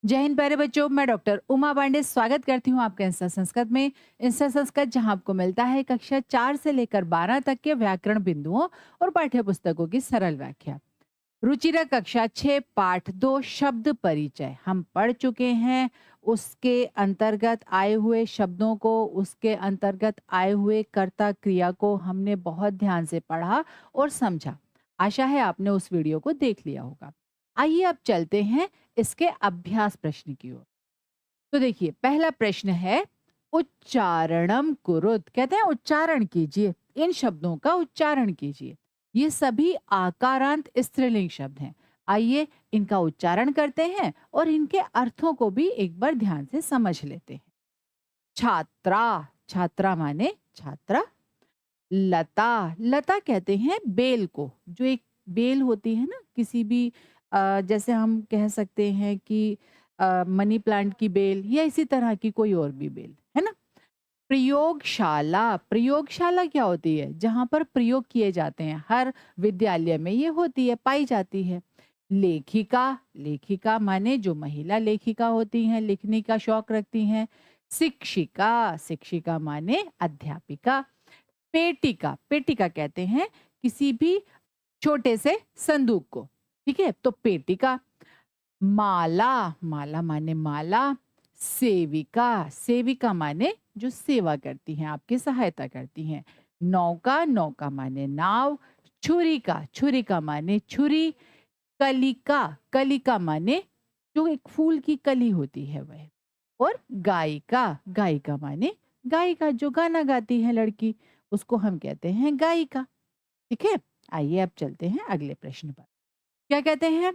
जय हिंद प्यारे बच्चों। मैं डॉक्टर उमा पांडे स्वागत करती हूँ आपका इंस्टा संस्कृत में। इंस्टा संस्कृत जहाँ आपको मिलता है कक्षा 4 से लेकर 12 तक के व्याकरण बिंदुओं और पाठ्य पुस्तकों की सरल व्याख्या। रुचिरा कक्षा 6 पाठ 2 शब्द परिचय हम पढ़ चुके हैं। उसके अंतर्गत आए हुए शब्दों को, उसके अंतर्गत आए हुए कर्ता क्रिया को हमने बहुत ध्यान से पढ़ा और समझा। आशा है आपने उस वीडियो को देख लिया होगा। आइए अब चलते हैं इसके अभ्यास प्रश्न की ओर। तो देखिए, पहला प्रश्न है उच्चारणम कुरुत, कहते हैं उच्चारण कीजिए, इन शब्दों का उच्चारण कीजिए। ये सभी आकारांत स्त्रीलिंग शब्द हैं। आइए इनका उच्चारण करते हैं और इनके अर्थों को भी एक बार ध्यान से समझ लेते हैं। छात्रा, छात्रा माने छात्रा। लता, लता कहते हैं बेल को, जो एक बेल होती है ना किसी भी जैसे हम कह सकते हैं कि मनी प्लांट की बेल या इसी तरह की कोई और भी बेल, है ना। प्रयोगशाला, प्रयोगशाला क्या होती है? जहाँ पर प्रयोग किए जाते हैं, हर विद्यालय में ये होती है, पाई जाती है। लेखिका, लेखिका माने जो महिला लेखिका होती हैं, लिखने का शौक रखती हैं। शिक्षिका, शिक्षिका माने अध्यापिका। पेटिका, पेटिका कहते हैं किसी भी छोटे से संदूक को, ठीक है, तो पेटिका। माला, माला माने माला। सेविका, सेविका माने जो सेवा करती हैं, आपकी सहायता करती हैं। नौका, नौका माने नाव। छुरिका, छुरिका माने छुरी। कलिका, कलिका माने जो एक फूल की कली होती है वह। और गायिका, गायिका माने गायिका, जो गाना गाती है लड़की, उसको हम कहते हैं गायिका। ठीक है। आइए अब चलते हैं अगले प्रश्न पर। क्या कहते हैं?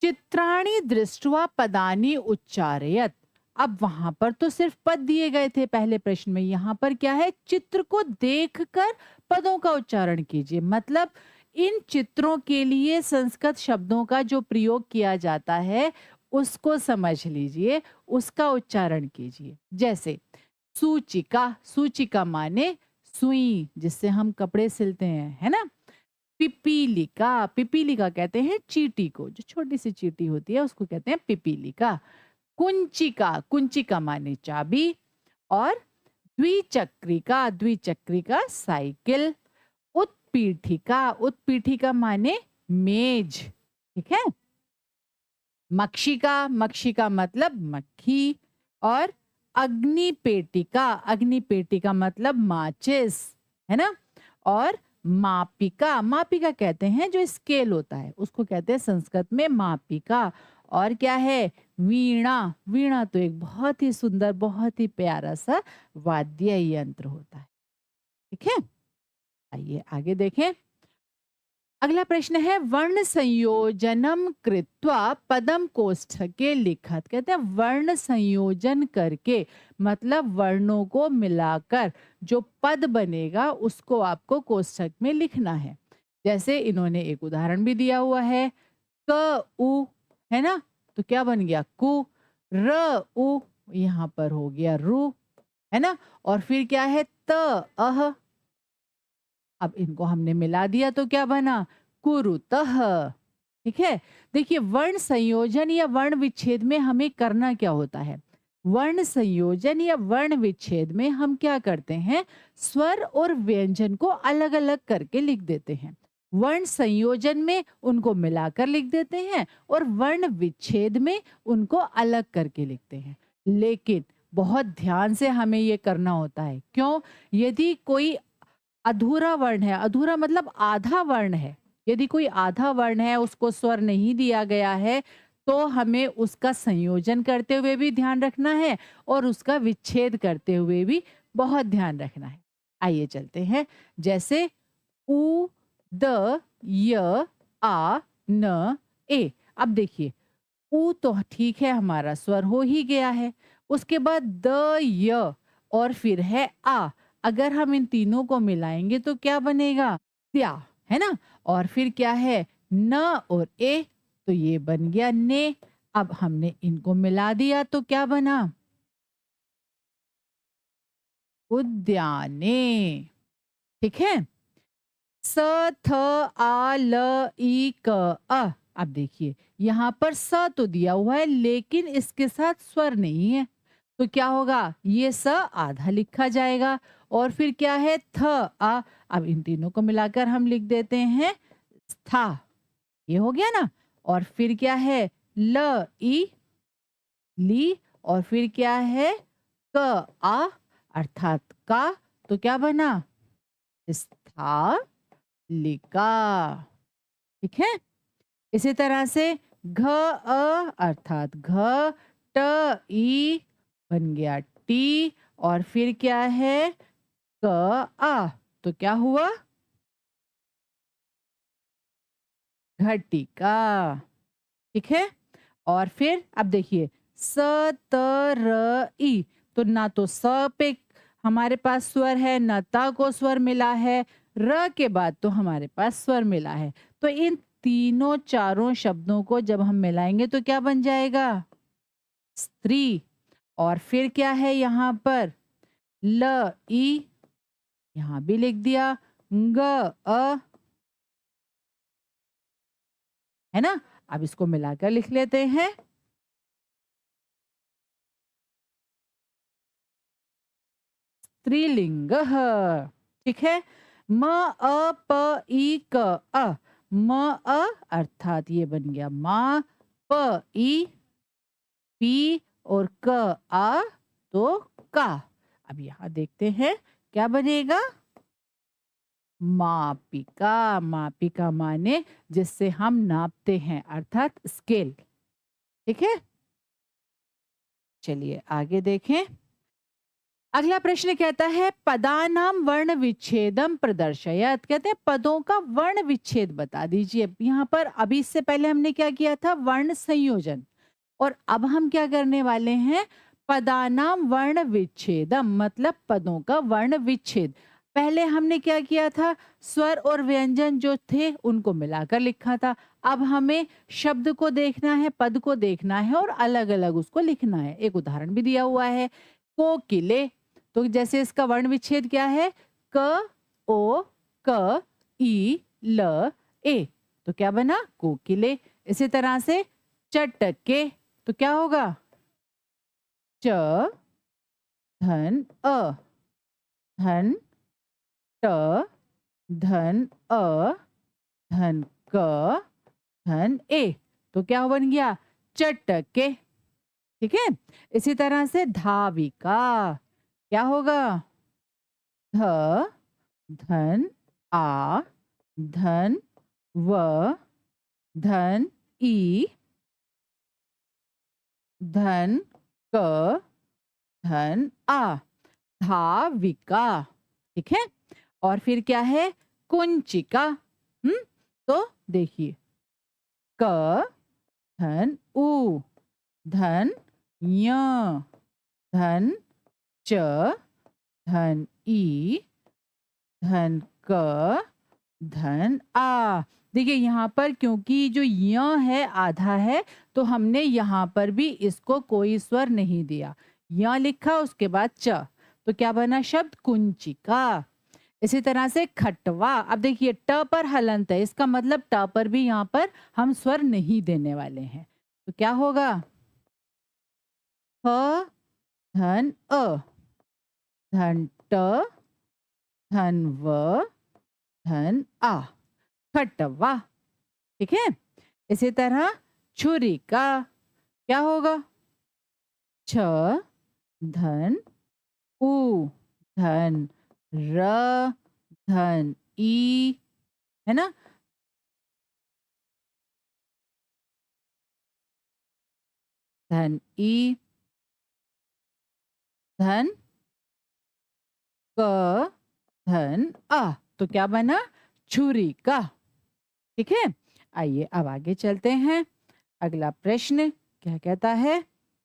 चित्राणि दृष्ट्वा पदानि उच्चारयत। अब वहां पर तो सिर्फ पद दिए गए थे पहले प्रश्न में, यहाँ पर क्या है? चित्र को देखकर पदों का उच्चारण कीजिए। मतलब इन चित्रों के लिए संस्कृत शब्दों का जो प्रयोग किया जाता है उसको समझ लीजिए, उसका उच्चारण कीजिए। जैसे सूचिका, सूचिका माने सुई जिससे हम कपड़े सिलते हैं, है ना। पिपीलिका, पिपीलिका कहते हैं चींटी को, जो छोटी सी चींटी होती है उसको कहते हैं पिपीलिका। कुंचिका, कुंचिका माने चाबी। और द्विचक्रिका, द्विचक्रिका साइकिल। उत्पीठिका, उत्पीठिका माने मेज, ठीक है। मक्षिका, मक्षिका मतलब मक्खी। और अग्निपेटिका, अग्निपेटिका मतलब माचिस, है ना। और मापिका, मापिका कहते हैं जो स्केल होता है उसको कहते हैं संस्कृत में मापिका। और क्या है? वीणा, वीणा तो एक बहुत ही सुंदर, बहुत ही प्यारा सा वाद्य यंत्र होता है। ठीक है। आइए आगे देखें। अगला प्रश्न है वर्ण संयोजनम कृत्वा पदम कोष्ठके लिखत। कहते हैं वर्ण संयोजन करके, मतलब वर्णों को मिलाकर जो पद बनेगा उसको आपको कोष्ठक में लिखना है। जैसे इन्होंने एक उदाहरण भी दिया हुआ है, क उ, है ना। तो क्या बन गया? कु। र उ, यहाँ पर हो गया रु, है ना। और फिर क्या है? त अह। अब इनको हमने मिला दिया तो क्या बना? कुरुतः। ठीक है। देखिए, वर्ण संयोजन या वर्ण विच्छेद में हमें करना क्या होता है? वर्ण संयोजन या वर्ण विच्छेद में हम क्या करते हैं? स्वर और व्यंजन को अलग अलग करके लिख देते हैं। वर्ण संयोजन में उनको मिलाकर लिख देते हैं और वर्ण विच्छेद में उनको अलग करके लिखते हैं। लेकिन बहुत ध्यान से हमें ये करना होता है। क्यों? यदि कोई अधूरा वर्ण है, अधूरा मतलब आधा वर्ण है, यदि कोई आधा वर्ण है उसको स्वर नहीं दिया गया है, तो हमें उसका संयोजन करते हुए भी ध्यान रखना है और उसका विच्छेद करते हुए भी बहुत ध्यान रखना है। आइए चलते हैं। जैसे उ, द, य, आ, न, ए। अब देखिए, उ तो ठीक है, हमारा स्वर हो ही गया है। उसके बाद द, य और फिर है आ। अगर हम इन तीनों को मिलाएंगे तो क्या बनेगा? त्या, है ना। और फिर क्या है? न और ए, तो ये बन गया ने। अब हमने इनको मिला दिया तो क्या बना? उद्याने। ठीक है। स, थ, आ, ल, ई, क, अ। अब देखिए यहाँ पर स तो दिया हुआ है लेकिन इसके साथ स्वर नहीं है, तो क्या होगा, ये स आधा लिखा जाएगा। और फिर क्या है, थ आ। अब इन तीनों को मिलाकर हम लिख देते हैं था, ये हो गया ना। और फिर क्या है, ल ई ली। और फिर क्या है, क आ अर्थात का। तो क्या बना, स्था लिका। ठीक है। इसी तरह से घ अर्थात घ, ट ई बन गया टी। और फिर क्या है, क आ। तो क्या हुआ, घटिका। ठीक है। और फिर अब देखिए स त र ई, तो ना तो स पे हमारे पास स्वर है, ना ता को स्वर मिला है, र के बाद तो हमारे पास स्वर मिला है। तो इन तीनों चारों शब्दों को जब हम मिलाएंगे तो क्या बन जाएगा, स्त्री। और फिर क्या है यहाँ पर, ल ई, यहाँ भी लिख दिया, ग अ, है ना। अब इसको मिलाकर लिख लेते हैं, स्त्रीलिंग। ठीक है। म अ प ई क अ, म अ अर्थात ये बन गया माँ, प ई पी, और क आ तो का। अब यहाँ देखते हैं क्या बनेगा, मापिका। मापिका माने जिससे हम नापते हैं, अर्थात स्केल। ठीक है। चलिए आगे देखें। अगला प्रश्न कहता है पदानाम वर्ण विच्छेदम प्रदर्शयत। कहते हैं पदों का वर्ण विच्छेद बता दीजिए। यहाँ पर अभी इससे पहले हमने क्या किया था, वर्ण संयोजन। और अब हम क्या करने वाले हैं, पदानाम वर्ण विच्छेदम, मतलब पदों का वर्ण विच्छेद। पहले हमने क्या किया था, स्वर और व्यंजन जो थे उनको मिलाकर लिखा था। अब हमें शब्द को देखना है, पद को देखना है और अलग अलग उसको लिखना है। एक उदाहरण भी दिया हुआ है, कोकिले। तो जैसे इसका वर्ण विच्छेद क्या है, क ओ क ई ल ए। तो क्या बना, कोकिले। इसी तरह से चटके, तो क्या होगा, च धन अ, धन ट, धन अ, धन क, धन ए। तो क्या बन गया, चटके। ठीक है। इसी तरह से धाविका, क्या होगा, ध धन आ, धन व, धन ई, धन क, धन आ, धाविका। ठीक है। और फिर क्या है, कुंचिका। तो देखिए, क धन उ, धन य, धन च, धन ई, धन क, धन आ। देखिए यहाँ पर क्योंकि जो य है आधा है, तो हमने यहाँ पर भी इसको कोई स्वर नहीं दिया, य लिखा उसके बाद च। तो क्या बना शब्द, कुंचिका। इसी तरह से खटवा। अब देखिए ट पर हलंत है, इसका मतलब ट पर भी यहाँ पर हम स्वर नहीं देने वाले हैं। तो क्या होगा, फ धन अ, धन ट, धन व, धन आ, खटवा। ठीक है। इसी तरह छुरी का क्या होगा, छ धन उ, धन र, धन ई, है ना, धन ई, धन क, धन आ। तो क्या बना, छुरी का। ठीक है। आइए अब आगे चलते हैं। अगला प्रश्न क्या कहता है,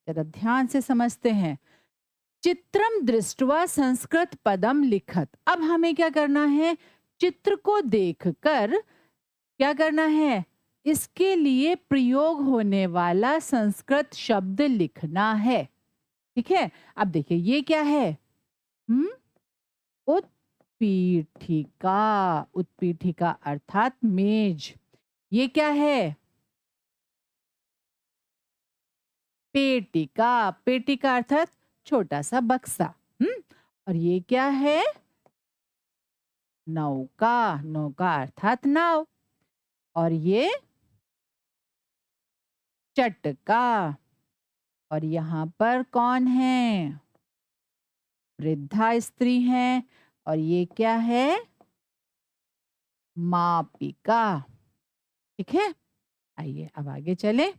जरा ध्यान से समझते हैं। चित्रम दृष्टवा संस्कृत पदम लिखत। अब हमें क्या करना है, चित्र को देखकर क्या करना है, इसके लिए प्रयोग होने वाला संस्कृत शब्द लिखना है। ठीक है। अब देखिए ये क्या है, हम्म उत्पीठिका। उत्पीठिका अर्थात मेज। ये क्या है, पेटिका, पेटिका अर्थात छोटा सा बक्सा। और ये क्या है? नौका, नौका अर्थात नाव। और ये चटका। और यहाँ पर कौन है? वृद्धा स्त्री है। और ये क्या है? मापिका। ठीक है, आइए अब आगे चले।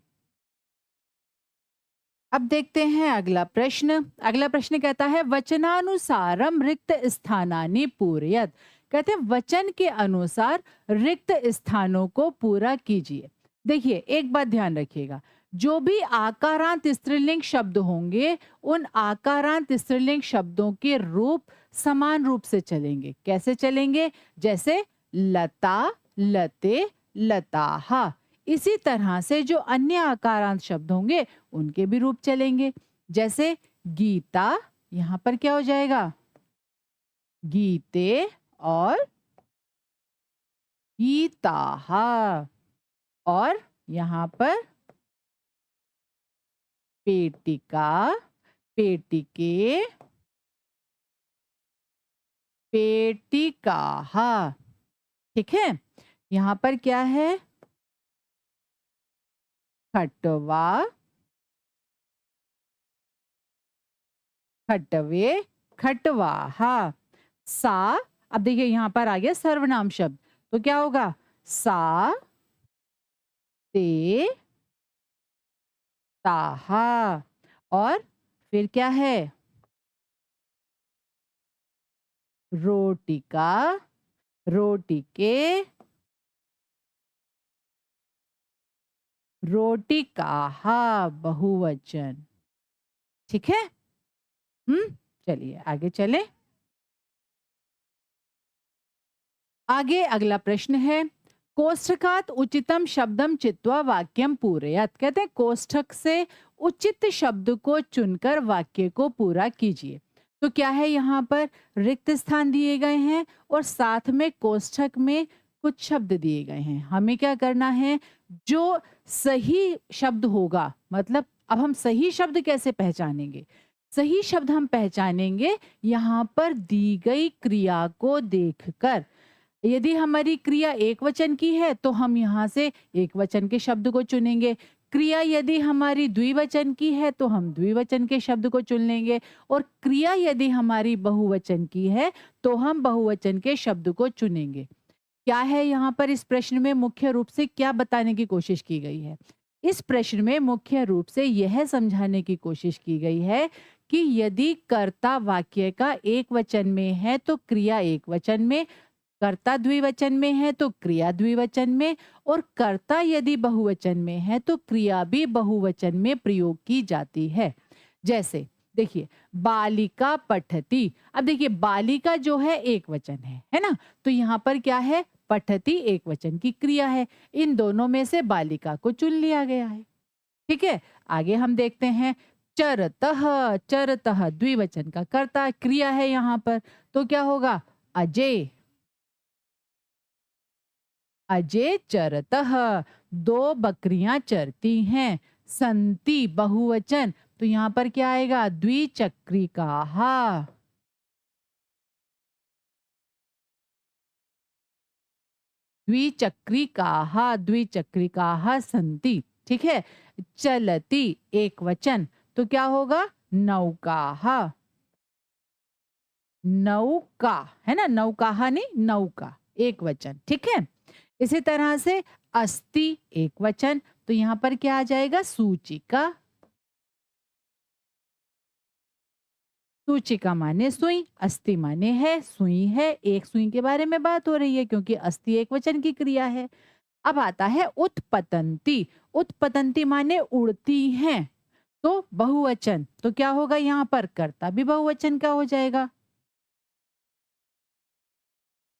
अब देखते हैं अगला प्रश्न। अगला प्रश्न कहता है वचनानुसारम रिक्त स्थानानि पूरयत। कहते हैं वचन के अनुसार रिक्त स्थानों को पूरा कीजिए। देखिए एक बात ध्यान रखिएगा, जो भी आकारांत स्त्रीलिंग शब्द होंगे उन आकारांत स्त्रीलिंग शब्दों के रूप समान रूप से चलेंगे। कैसे चलेंगे? जैसे लता, लते, लताहा। इसी तरह से जो अन्य आकारांत शब्द होंगे उनके भी रूप चलेंगे। जैसे गीता, यहाँ पर क्या हो जाएगा? गीते और गीताहा। और यहाँ पर पेटिका, पेटिके, पेटिकाहा। ठीक है, यहाँ पर क्या है? खटवा, खटवे, खटवाहा। सा, अब देखिए यहाँ पर आ गया सर्वनाम शब्द, तो क्या होगा? सा, ते, ताहा। और फिर क्या है? रोटिका, रोटिके, रोटिकाहा बहुवचन। ठीक है, चलिए आगे चले। आगे अगला प्रश्न है कोष्ठकात उचितम शब्दम चित्वा वाक्यम पूरयत। कहते हैं कोष्ठक से उचित शब्द को चुनकर वाक्य को पूरा कीजिए। तो क्या है, यहाँ पर रिक्त स्थान दिए गए हैं और साथ में कोष्ठक में कुछ शब्द दिए गए हैं। हमें क्या करना है? जो सही शब्द होगा, मतलब अब हम सही शब्द कैसे पहचानेंगे? सही शब्द हम पहचानेंगे यहाँ पर दी गई क्रिया को देखकर। यदि हमारी क्रिया एक वचन की है तो हम यहाँ से एक वचन के शब्द को चुनेंगे। क्रिया यदि हमारी द्विवचन की है तो हम द्विवचन के शब्द को चुन लेंगे। और क्रिया यदि हमारी बहुवचन की है तो हम बहुवचन के शब्द को चुनेंगे। क्या है यहाँ पर इस प्रश्न में मुख्य रूप से क्या बताने की कोशिश की गई है? इस प्रश्न में मुख्य रूप से यह समझाने की कोशिश की गई है कि यदि कर्ता वाक्य का एक वचन में है तो क्रिया एक वचन में, कर्ता द्विवचन में है तो क्रिया द्विवचन में, और कर्ता यदि बहुवचन में है तो क्रिया भी बहुवचन में प्रयोग की जाती है। जैसे देखिए बालिका पठती। अब देखिए बालिका जो है एक वचन है ना? तो यहाँ पर क्या है? पठती एक वचन की क्रिया है। इन दोनों में से बालिका को चुन लिया गया है। ठीक है, आगे हम देखते हैं चरतः। चरतः द्विवचन का कर्ता क्रिया है यहाँ पर, तो क्या होगा? अजय, अजय चरतः। दो बकरियां चरती हैं। संति बहुवचन, तो यहाँ पर क्या आएगा? द्विचक्रिकाहा। द्विचक्रिकाहा, द्विचक्रिकाहा संति। ठीक है, चलती एक वचन, तो क्या होगा? नौकाहा। नौका है ना, नौकाहा नहीं नौका एक वचन। ठीक है, इसी तरह से अस्ति एक वचन, तो यहाँ पर क्या आ जाएगा? सूचिका। सूचिका माने सुई, अस्थि माने है, सुई है। एक सुई के बारे में बात हो रही है क्योंकि अस्थि एक वचन की क्रिया है। अब आता है उत्पतंती। उत्पतंती माने उड़ती हैं, तो बहुवचन, तो क्या होगा यहाँ पर? कर्ता भी बहुवचन का हो जाएगा।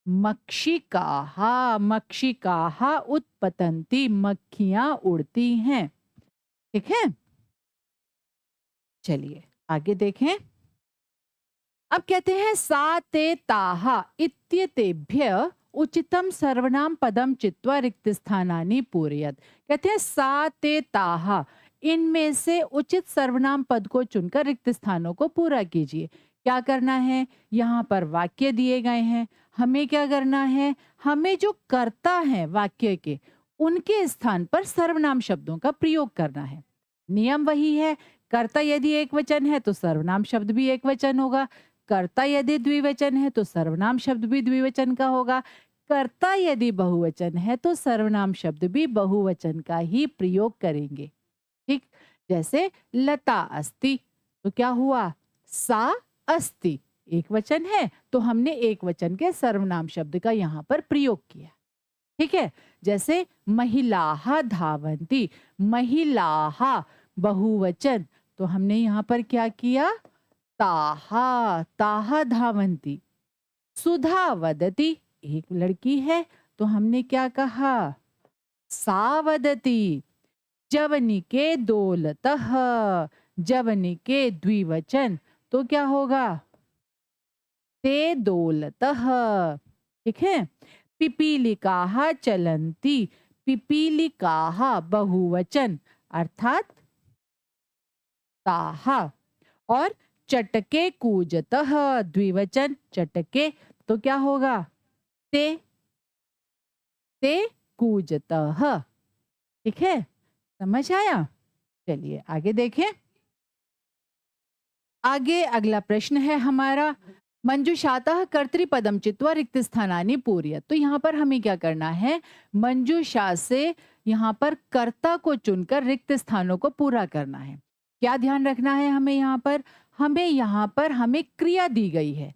मक्षिकाहा, मक्षिकाहा उत्पतंती, मक्खियां उड़ती हैं। ठीक है, चलिए आगे देखें। अब कहते हैं सा ते ताहा इत्यतेभ्य उचितम सर्वनाम पदम चित्वा रिक्त स्थानानि पूरयत। कहते हैं सा ते ताहा, इनमें से उचित सर्वनाम पद को चुनकर रिक्त स्थानों को पूरा कीजिए। क्या करना है? यहाँ पर वाक्य दिए गए हैं, हमें क्या करना है? हमें जो कर्ता है वाक्य के, उनके स्थान पर सर्वनाम शब्दों का प्रयोग करना है। नियम वही है, कर्ता यदि एक वचन है तो सर्वनाम शब्द भी एक वचन होगा, कर्ता यदि द्विवचन है तो सर्वनाम शब्द भी द्विवचन का होगा, कर्ता यदि बहुवचन है तो सर्वनाम शब्द भी बहुवचन का ही प्रयोग करेंगे। ठीक, जैसे लता अस्ति, तो क्या हुआ? सा अस्ति, एक वचन है तो हमने एक वचन के सर्वनाम शब्द का यहाँ पर प्रयोग किया। ठीक है, जैसे महिलाहा धावन्ति, महिलाहा बहुवचन, तो हमने यहाँ पर क्या किया? ताहा, ताहा धावन्ति। सुधा वदति, एक लड़की है तो हमने क्या कहा? सा वदति। जवनिके दौलतः, जवनिके द्विवचन, तो क्या होगा? ते दौलतः। ठीक है, पिपीलिकाः चलन्ति, पिपीलिकाः बहुवचन अर्थात ताः। और चटके कूजतः द्विवचन, चटके, तो क्या होगा? ते कूजतः। ठीक है, समझ आया? चलिए आगे देखें। आगे अगला प्रश्न है हमारा, मंजूषातः कर्तृपदम चित्वा रिक्त स्थानानि पूरयत। तो यहाँ पर हमें क्या करना है? मंजूषा से यहाँ पर कर्ता को चुनकर रिक्त स्थानों को पूरा करना है। क्या ध्यान रखना है हमें यहाँ पर? हमें क्रिया दी गई है,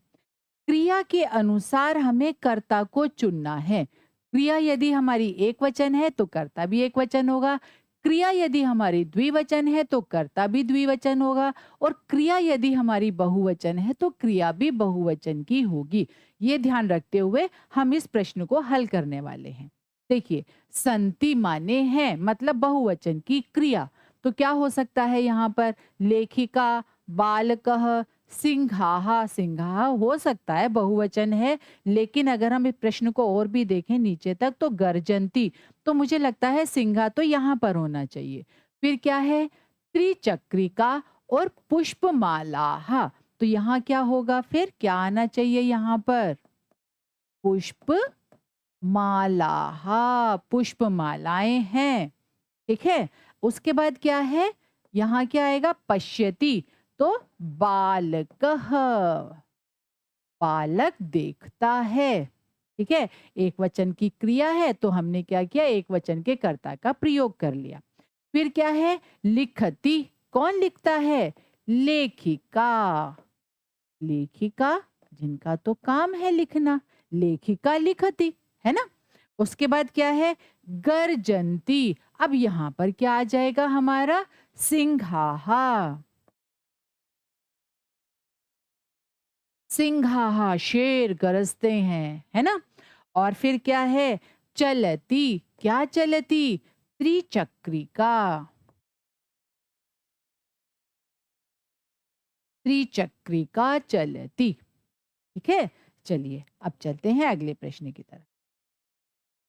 क्रिया के अनुसार हमें कर्ता को चुनना है। क्रिया यदि हमारी एक वचन है तो कर्ता भी एक वचन होगा, क्रिया यदि हमारी द्विवचन है तो कर्ता भी द्विवचन होगा, और क्रिया यदि हमारी बहुवचन है तो क्रिया भी बहुवचन की होगी। ये ध्यान रखते हुए हम इस प्रश्न को हल करने वाले हैं। देखिए, संति माने है मतलब बहुवचन की क्रिया, तो क्या हो सकता है यहाँ पर? लेखिका, बालकः, सिंहाहा, सिंहाहा हो सकता है बहुवचन है, लेकिन अगर हम इस प्रश्न को और भी देखें नीचे तक तो गर्जंती, तो मुझे लगता है सिंहा तो यहाँ पर होना चाहिए। फिर क्या है? त्रिचक्रिका और पुष्पमाला, तो यहाँ क्या होगा? फिर क्या आना चाहिए यहाँ पर? पुष्प माला, पुष्पमालाएं हैं। ठीक है, उसके बाद क्या है? यहाँ क्या आएगा? पश्यति, तो बालकः, बालक देखता है। ठीक है, एक वचन की क्रिया है तो हमने क्या किया? एक वचन के कर्ता का प्रयोग कर लिया। फिर क्या है? लिखति, कौन लिखता है? लेखिका, लेखिका जिनका तो काम है लिखना, लेखिका लिखती, है ना? उसके बाद क्या है? गर्जंती, अब यहाँ पर क्या आ जाएगा हमारा? सिंहाहा, सिंहाहा शेर गरजते हैं, है ना? और फिर क्या है? चलती, क्या चलती? त्रिचक्रिका, त्रिचक्रिका चलती। ठीक है, चलिए अब चलते हैं अगले प्रश्न की तरफ।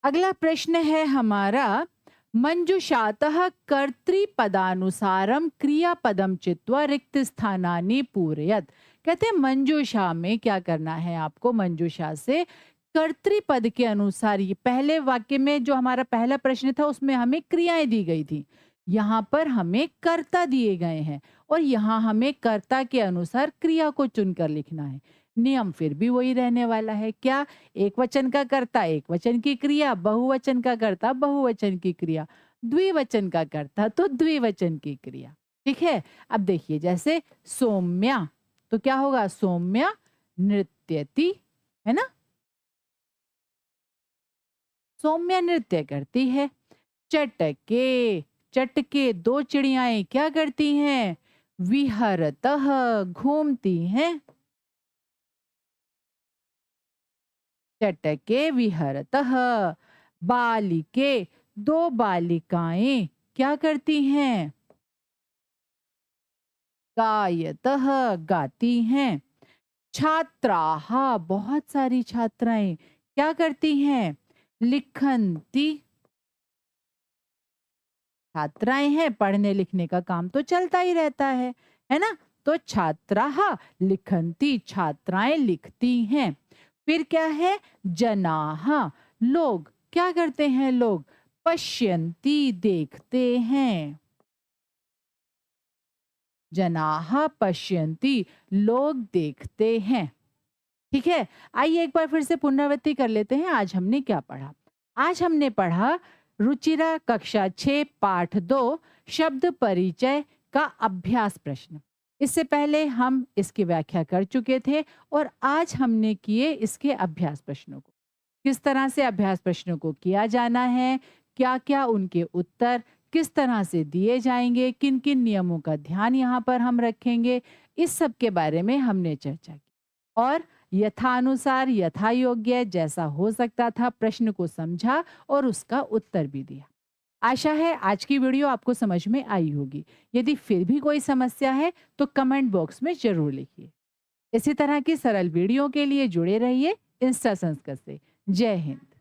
अगला प्रश्न है हमारा, मंजुषातः कर्तृपदानुसारम क्रियापदम चित्वा रिक्त स्थानानि पूरयत। कहते हैं मंजूषा में क्या करना है आपको? मंजूषा से कर्तृपद के अनुसार, ये पहले वाक्य में जो हमारा पहला प्रश्न था उसमें हमें क्रियाएं दी गई थी, यहाँ पर हमें कर्ता दिए गए हैं और यहाँ हमें कर्ता के अनुसार क्रिया को चुनकर लिखना है। नियम फिर भी वही रहने वाला है, क्या? एक वचन का कर्ता एक वचन की क्रिया, बहुवचन का कर्ता बहुवचन की क्रिया, द्विवचन का कर्ता तो द्विवचन की क्रिया। ठीक है, अब देखिए जैसे सौम्या, तो क्या होगा? सौम्या नृत्यति, है ना? सौम्या नृत्य करती है। चटके, चटके दो चिड़ियाएं क्या करती हैं? विहरतः, घूमती हैं। चटके विहरतः। बालिके, दो बालिकाएं क्या करती हैं? गायतः, गाती हैं। छात्राः, बहुत सारी छात्राएं क्या करती हैं? लिखन्ति, छात्राएं हैं, पढ़ने लिखने का काम तो चलता ही रहता है ना? तो छात्राः लिखन्ति, छात्राएं लिखती हैं। फिर क्या है? जनाः, लोग क्या करते हैं? लोग पश्यन्ति, देखते हैं। जनाः पश्यन्ति, लोग देखते हैं। ठीक है, आइए एक बार फिर से पुनरावृत्ति कर लेते हैं। आज हमने क्या पढ़ा? आज हमने पढ़ा रुचिरा कक्षा 6 पाठ 2 शब्द परिचय का अभ्यास प्रश्न। इससे पहले हम इसकी व्याख्या कर चुके थे और आज हमने किए इसके अभ्यास प्रश्नों को। किस तरह से अभ्यास प्रश्नों को किया जाना है, क्या-क्या उनके उत्तर किस तरह से दिए जाएंगे, किन-किन नियमों का ध्यान यहाँ पर हम रखेंगे, इस सब के बारे में हमने चर्चा की। और यथानुसार यथा योग्य जैसा हो सकता था प्रश्न को समझा और उसका उत्तर भी दिया। आशा है आज की वीडियो आपको समझ में आई होगी। यदि फिर भी कोई समस्या है तो कमेंट बॉक्स में जरूर लिखिए। इसी तरह की सरल वीडियो के लिए जुड़े रहिए इंस्टा संस्कृत से। जय हिंद।